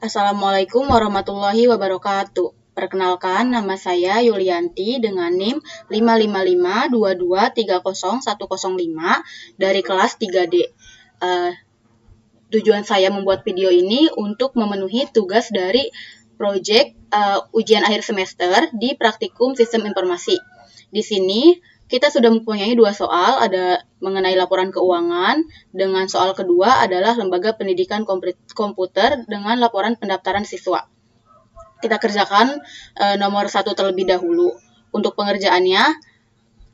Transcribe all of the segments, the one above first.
Assalamualaikum warahmatullahi wabarakatuh. Perkenalkan, nama saya Yulianti dengan NIM 55522301105 dari kelas 3D. Tujuan saya membuat video ini untuk memenuhi tugas dari proyek ujian akhir semester di Praktikum Sistem Informasi. Di sini kita sudah mempunyai 2 soal, ada mengenai laporan keuangan, dengan soal kedua adalah lembaga pendidikan komputer dengan laporan pendaftaran siswa. Kita kerjakan nomor 1 terlebih dahulu. Untuk pengerjaannya,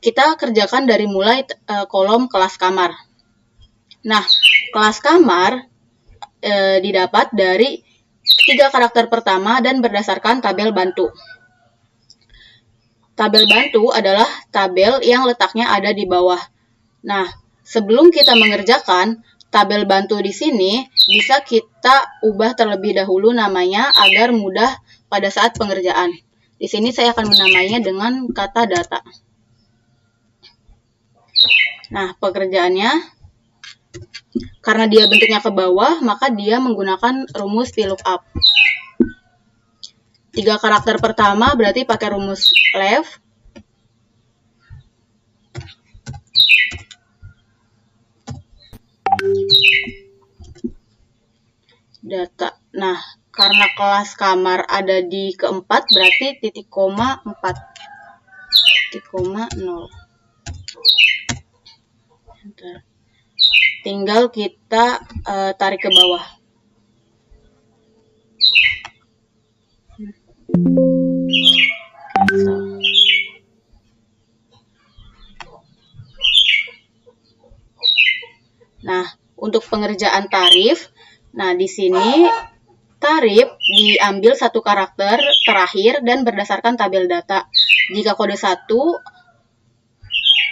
kita kerjakan dari mulai kolom kelas kamar. Nah, kelas kamar didapat dari 3 karakter pertama dan berdasarkan tabel bantu. Tabel bantu adalah tabel yang letaknya ada di bawah. Nah, sebelum kita mengerjakan, tabel bantu di sini bisa kita ubah terlebih dahulu namanya agar mudah pada saat pengerjaan. Di sini saya akan menamainya dengan kata data. Nah, pekerjaannya, karena dia bentuknya ke bawah, maka dia menggunakan rumus VLOOKUP. 3 karakter pertama berarti pakai rumus left. Data. Nah, karena kelas kamar ada di keempat, berarti titik koma 4. Titik koma 0. Tinggal kita tarik ke bawah. Nah, untuk pengerjaan tarif, nah di sini tarif diambil 1 karakter terakhir dan berdasarkan tabel data. Jika kode 1,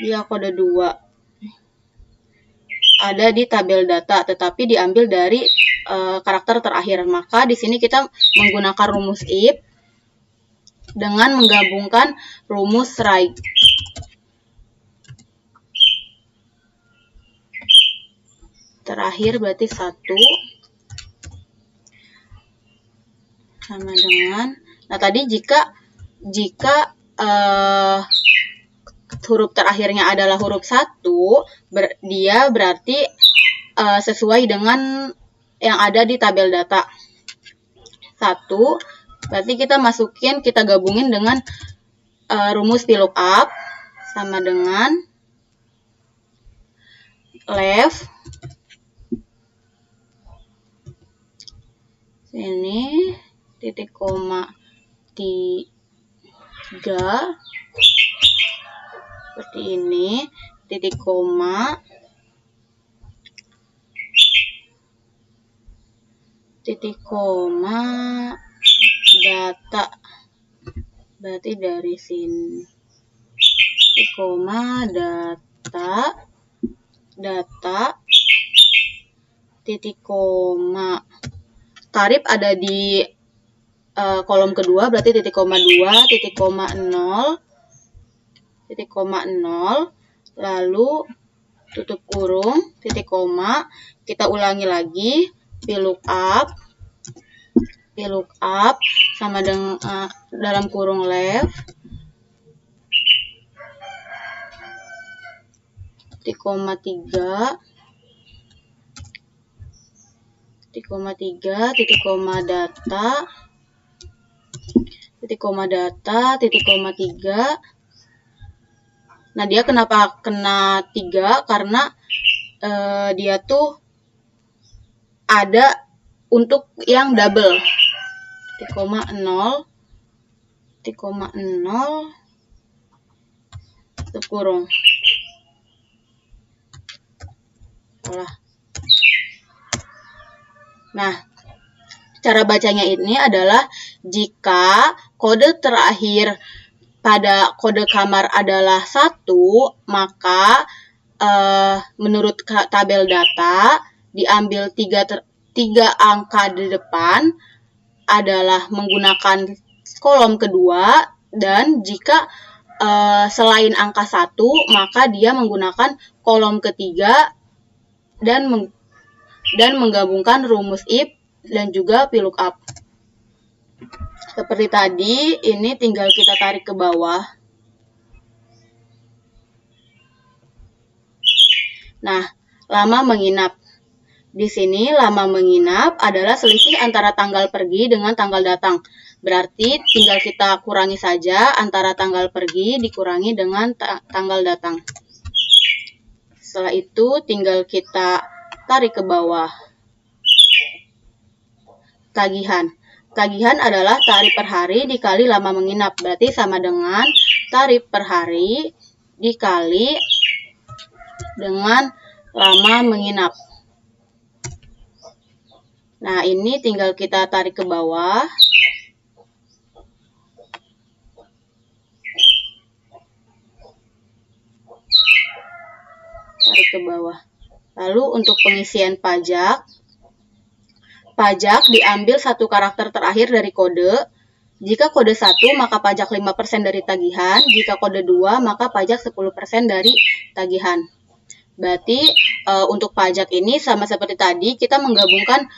jika kode 2 ada di tabel data, tetapi diambil dari karakter terakhir. Maka di sini kita menggunakan rumus if dengan menggabungkan rumus right. Terakhir berarti 1 sama dengan, nah tadi jika huruf terakhirnya adalah huruf 1, dia berarti sesuai dengan yang ada di tabel data. 1 berarti kita masukin, kita gabungin dengan rumus VLOOKUP sama dengan left. Sini titik koma 3 seperti ini, titik koma data, berarti dari sini titik koma data titik koma tarif ada di kolom kedua, berarti titik koma 2 titik koma 0 titik koma 0, lalu tutup kurung, titik koma, kita ulangi lagi, VLOOKUP sama dengan dalam kurung left, titik koma 3, titik koma 3, titik koma data, titik koma 3. Nah, dia kenapa kena 3? Karena dia tuh ada untuk yang double. Titik koma 0, titik koma 0, tutup kurung. Salah. Nah, cara bacanya ini adalah jika kode terakhir pada kode kamar adalah 1, maka menurut tabel data diambil 3 angka di depan adalah menggunakan kolom kedua, dan jika selain angka 1 maka dia menggunakan kolom ketiga dan menggabungkan rumus if dan juga VLOOKUP. Seperti tadi, ini tinggal kita tarik ke bawah. Nah, lama menginap. Di sini lama menginap adalah selisih antara tanggal pergi dengan tanggal datang. Berarti tinggal kita kurangi saja antara tanggal pergi dikurangi dengan tanggal datang. Setelah itu tinggal kita tarik ke bawah. Tagihan. Tagihan adalah tarif per hari dikali lama menginap. Berarti sama dengan tarif per hari dikali dengan lama menginap. Nah, ini tinggal kita tarik ke bawah. Tarik ke bawah. Lalu untuk pengisian pajak, pajak diambil satu karakter terakhir dari kode. Jika kode 1, maka pajak 5% dari tagihan. Jika kode 2, maka pajak 10% dari tagihan. Berarti untuk pajak ini sama seperti tadi, kita menggabungkan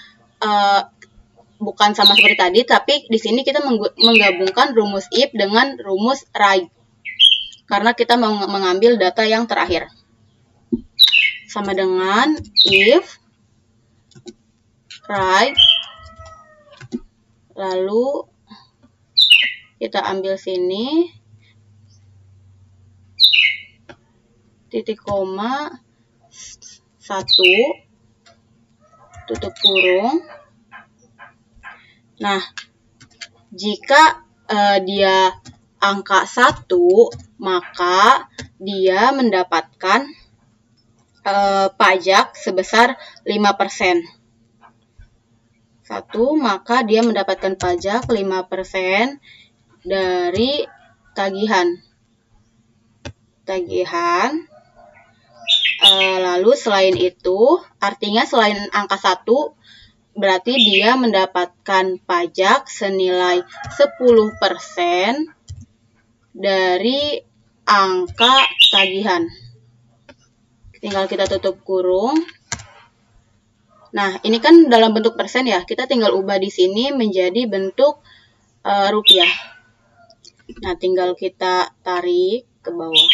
bukan sama seperti tadi, tapi di sini kita menggabungkan rumus if dengan rumus write. Karena kita mengambil data yang terakhir. Sama dengan if write, lalu kita ambil sini titik koma 1 tutup kurung. Nah, jika dia angka 1, maka dia mendapatkan pajak sebesar 5%. 1, maka dia mendapatkan pajak 5% dari tagihan. Lalu selain itu, artinya selain angka 1, berarti dia mendapatkan pajak senilai 10% dari angka tagihan. Tinggal kita tutup kurung. Nah, ini kan dalam bentuk persen ya. Kita tinggal ubah di sini menjadi bentuk rupiah. Nah, tinggal kita tarik ke bawah.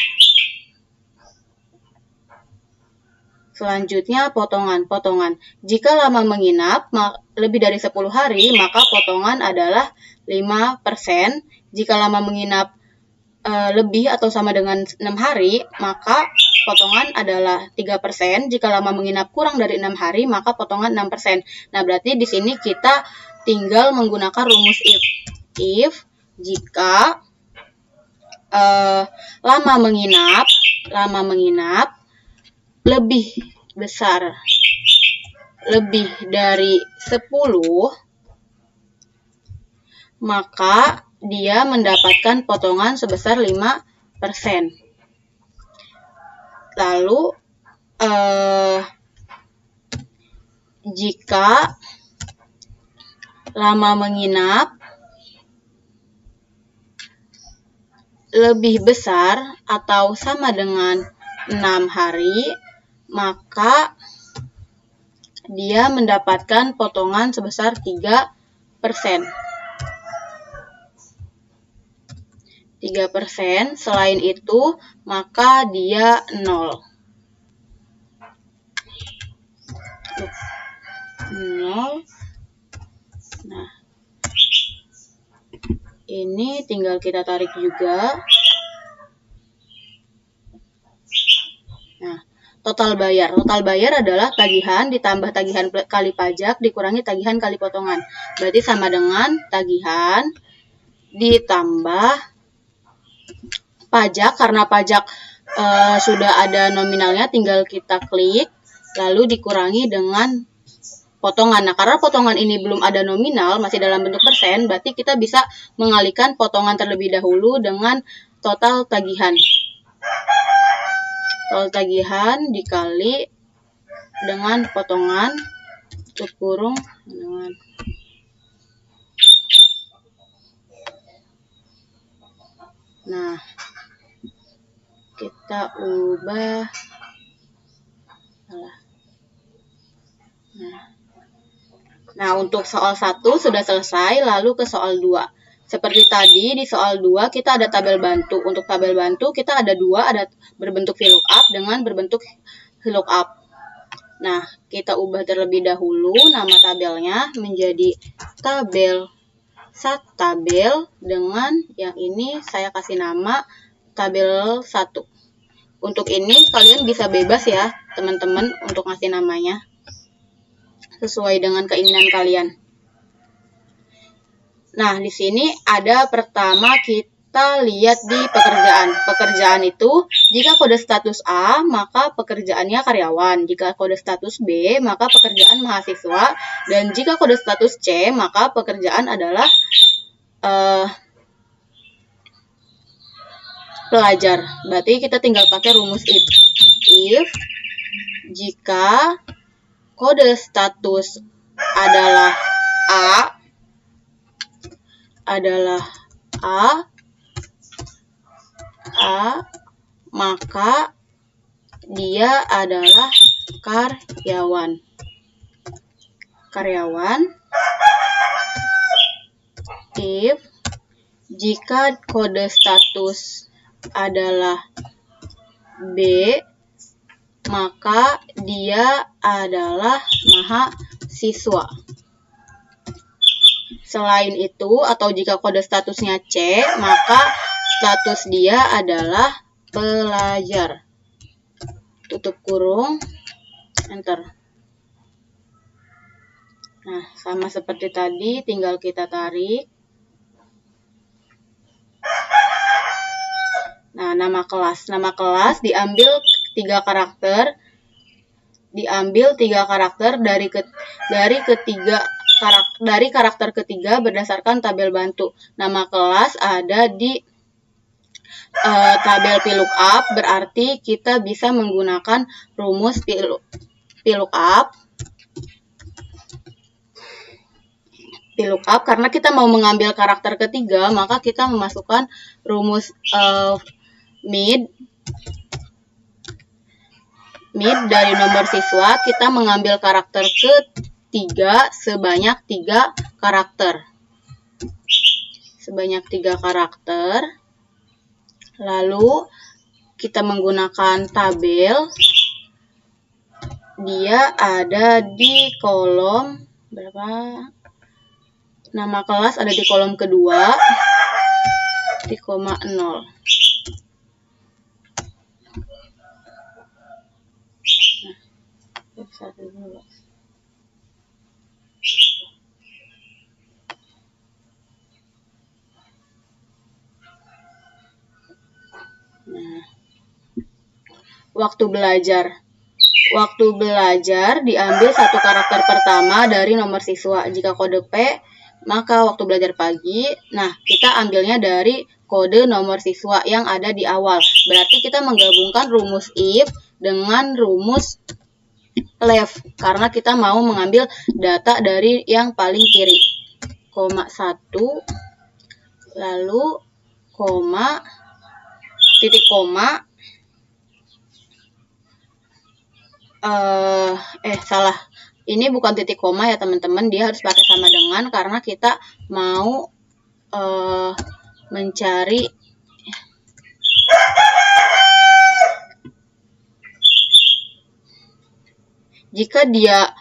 Selanjutnya potongan. Jika lama menginap lebih dari 10 hari, maka potongan adalah 5%. Jika lama menginap lebih atau sama dengan 6 hari, maka potongan adalah 3%. Jika lama menginap kurang dari 6 hari, maka potongan 6%. Nah, berarti di sini kita tinggal menggunakan rumus if. If jika lama menginap lebih besar, lebih dari 10, maka dia mendapatkan potongan sebesar 5%. Lalu, jika lama menginap lebih besar atau sama dengan 6 hari, maka dia mendapatkan potongan sebesar 3%. 3%, selain itu, maka dia 0. 0. Nah, ini tinggal kita tarik juga. Nah, total bayar. Total bayar adalah tagihan ditambah tagihan kali pajak dikurangi tagihan kali potongan. Berarti sama dengan tagihan ditambah pajak. Karena pajak sudah ada nominalnya, tinggal kita klik, lalu dikurangi dengan potongan. Nah, karena potongan ini belum ada nominal, masih dalam bentuk persen, berarti kita bisa mengalihkan potongan terlebih dahulu dengan total tagihan. Total tagihan dikali dengan potongan, tutup kurung, dengan nah, kita ubah Nah, Nah, untuk soal 1 sudah selesai, lalu ke soal 2. Seperti tadi, di soal 2 kita ada tabel bantu. Untuk tabel bantu kita ada 2, ada berbentuk VLOOKUP dengan berbentuk LOOKUP. Nah, kita ubah terlebih dahulu nama tabelnya menjadi tabel dengan yang ini saya kasih nama tabel 1. Untuk ini kalian bisa bebas ya, teman-teman, untuk ngasih namanya sesuai dengan keinginan kalian. Nah, di sini ada pertama kita lihat di pekerjaan. Pekerjaan itu jika kode status A, maka pekerjaannya karyawan. Jika kode status B, maka pekerjaan mahasiswa. Dan jika kode status C, maka pekerjaan adalah pelajar. Berarti kita tinggal pakai rumus if. If jika kode status adalah A, maka dia adalah karyawan. If jika kode status adalah B, maka dia adalah mahasiswa. Selain itu, atau jika kode statusnya C, maka status dia adalah pelajar. Tutup kurung, enter. Nah, sama seperti tadi, tinggal kita tarik. Nah, nama kelas diambil 3 karakter. Dari karakter ketiga berdasarkan tabel bantu. Nama kelas ada di tabel VLOOKUP, berarti kita bisa menggunakan rumus VLOOKUP karena kita mau mengambil karakter ketiga, maka kita memasukkan rumus mid dari nomor siswa. Kita mengambil karakter ketiga sebanyak 3 karakter. Lalu kita menggunakan tabel. Dia ada di kolom berapa? Nama kelas ada di kolom kedua, di koma 0. Waktu belajar diambil 1 karakter pertama dari nomor siswa. Jika kode P, maka waktu belajar pagi. Nah, kita ambilnya dari kode nomor siswa yang ada di awal. Berarti kita menggabungkan rumus if dengan rumus left, karena kita mau mengambil data dari yang paling kiri. Koma 1, lalu titik koma, salah. Ini bukan titik koma ya teman-teman, dia harus pakai sama dengan karena kita mau mencari jika dia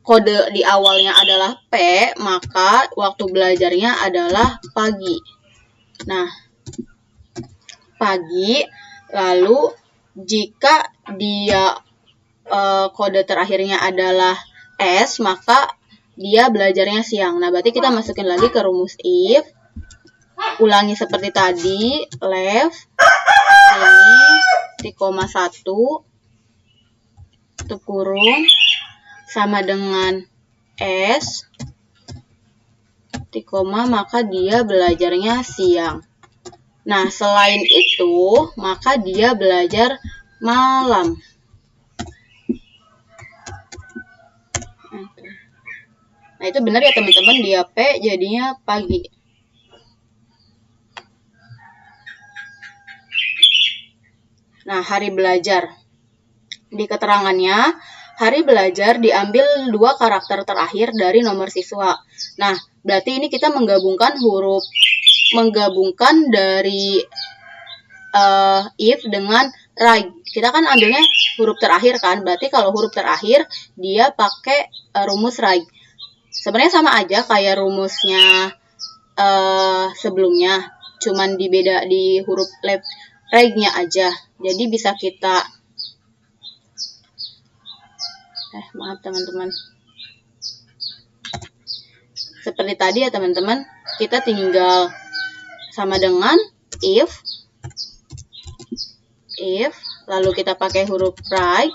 kode di awalnya adalah P, maka waktu belajarnya adalah pagi. Nah, pagi, lalu jika dia kode terakhirnya adalah S, maka dia belajarnya siang. Nah, berarti kita masukin lagi ke rumus if. Ulangi seperti tadi, left, ini, di koma 1, tutup kurung, sama dengan S, di koma, maka dia belajarnya siang. Nah, selain itu, maka dia belajar malam. Nah, itu benar ya teman-teman, dia P jadinya pagi. Nah, hari belajar. Di keterangannya, hari belajar diambil dua karakter terakhir dari nomor siswa. Nah, berarti ini kita menggabungkan dari if dengan right. Kita kan ambilnya huruf terakhir kan, berarti kalau huruf terakhir dia pakai rumus right. Sebenarnya sama aja kayak rumusnya sebelumnya, cuman beda di huruf right-nya aja. Jadi bisa kita maaf teman-teman. Seperti tadi ya teman-teman, kita tinggal sama dengan if, lalu kita pakai huruf right,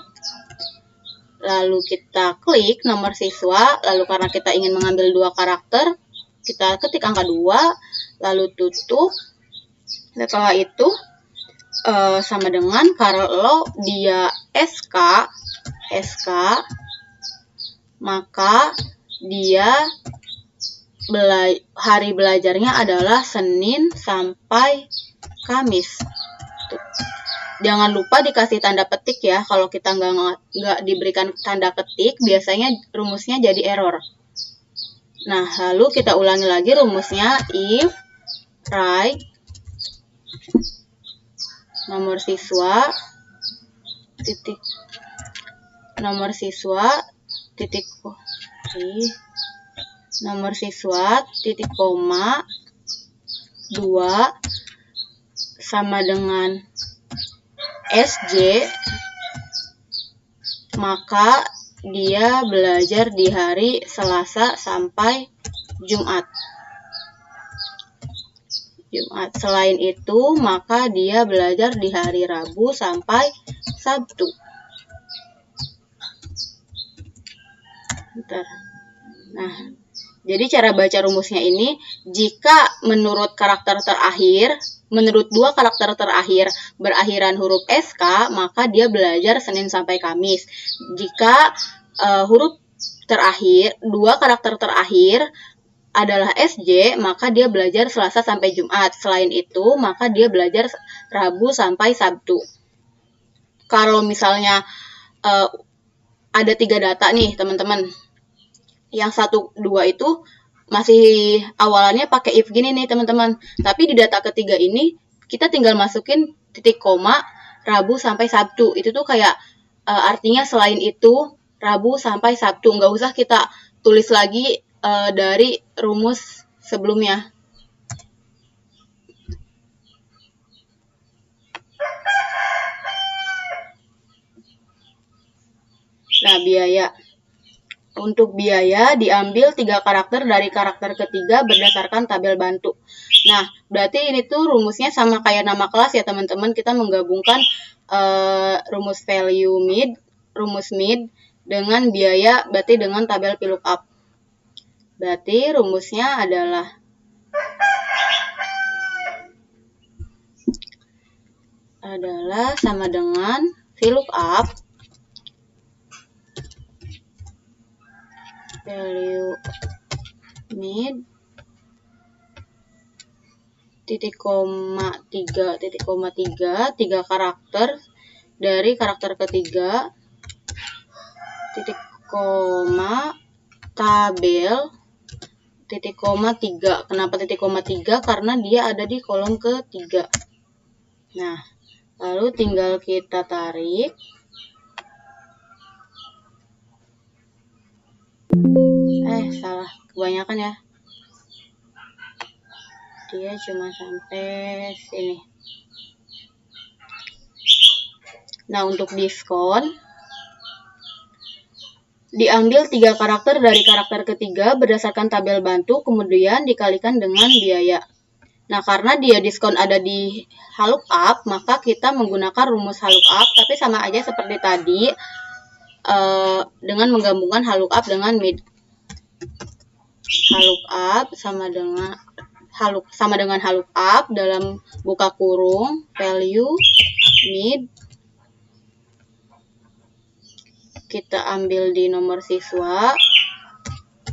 lalu kita klik nomor siswa, lalu karena kita ingin mengambil dua karakter, kita ketik angka 2, lalu tutup. Setelah itu sama dengan kalau dia SK, maka dia hari belajarnya adalah Senin sampai Kamis. Tuh. Jangan lupa dikasih tanda petik ya. Kalau kita nggak diberikan tanda petik, biasanya rumusnya jadi error. Nah, lalu kita ulangi lagi rumusnya. If right nomor siswa titik koma 2 sama dengan SJ, maka dia belajar di hari Selasa sampai Jumat. Selain itu, maka dia belajar di hari Rabu sampai Sabtu. Nah, jadi cara baca rumusnya ini, jika menurut dua karakter terakhir berakhiran huruf SK, maka dia belajar Senin sampai Kamis. Jika dua karakter terakhir adalah SJ, maka dia belajar Selasa sampai Jumat. Selain itu, maka dia belajar Rabu sampai Sabtu. Kalau misalnya ada 3 data nih, teman-teman. Yang 1, 2 itu masih awalannya pakai if gini nih, teman-teman. Tapi di data ketiga ini, kita tinggal masukin titik koma Rabu sampai Sabtu. Itu tuh kayak artinya selain itu, Rabu sampai Sabtu. Nggak usah kita tulis lagi dari rumus sebelumnya. Nah, biaya. Untuk biaya diambil 3 karakter dari karakter ketiga berdasarkan tabel bantu. Nah, berarti ini tuh rumusnya sama kayak nama kelas ya teman-teman. Kita menggabungkan rumus mid dengan biaya, berarti dengan tabel VLOOKUP. Berarti rumusnya adalah sama dengan VLOOKUP value mid titik koma 3 3 karakter dari karakter ketiga titik koma tabel titik koma 3. Kenapa titik koma 3? Karena dia ada di kolom ketiga. Nah, lalu tinggal kita tarik. Salah, kebanyakan ya. Dia cuma sampai sini. Nah, untuk diskon diambil 3 karakter dari karakter ketiga berdasarkan tabel bantu, kemudian dikalikan dengan biaya. Nah, karena dia diskon ada di VLOOKUP, maka kita menggunakan rumus VLOOKUP, tapi sama aja seperti tadi dengan menggabungkan VLOOKUP dengan mid. VLOOKUP sama dengan VLOOKUP dalam buka kurung value mid, kita ambil di nomor siswa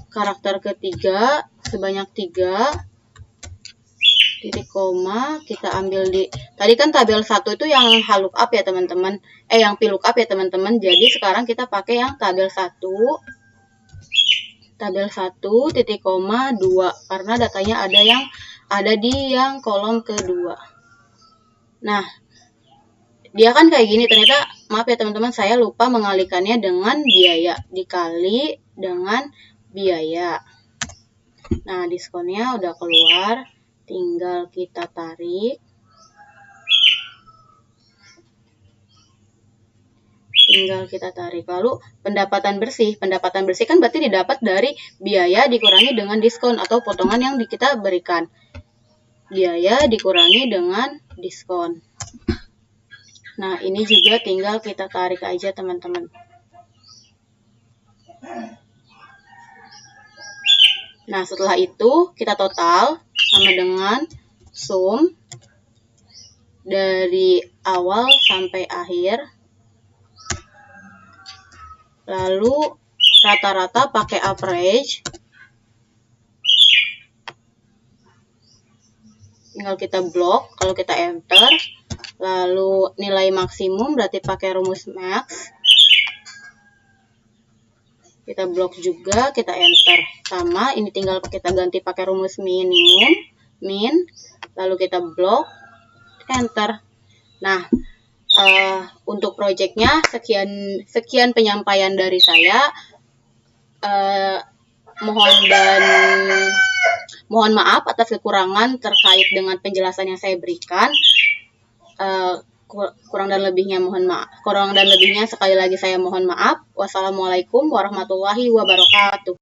karakter ketiga sebanyak 3 titik koma, kita ambil di Tadi kan tabel 1 itu yang lookup ya teman-teman. Yang VLOOKUP ya teman-teman. Jadi sekarang kita pakai yang tabel 1. Tabel 1 titik koma 2 karena datanya ada di yang kolom kedua. Nah, dia kan kayak gini, ternyata maaf ya teman-teman, saya lupa mengalikannya dengan biaya, dikali dengan biaya. Nah, diskonnya udah keluar, tinggal kita tarik. Lalu pendapatan bersih kan berarti didapat dari biaya dikurangi dengan diskon atau potongan yang kita berikan. Biaya dikurangi dengan diskon. Nah, ini juga tinggal kita tarik aja teman-teman. Nah, setelah itu kita total sama dengan sum dari awal sampai akhir. Lalu rata-rata pakai average. Tinggal kita blok, kalau kita enter. Lalu nilai maksimum berarti pakai rumus max. Kita blok juga, kita enter. Sama, ini tinggal kita ganti pakai rumus minimum, min. Lalu kita blok, enter. Nah, untuk projectnya sekian penyampaian dari saya. Mohon maaf atas kekurangan terkait dengan penjelasan yang saya berikan. Kurang dan lebihnya sekali lagi saya mohon maaf. Wassalamualaikum warahmatullahi wabarakatuh.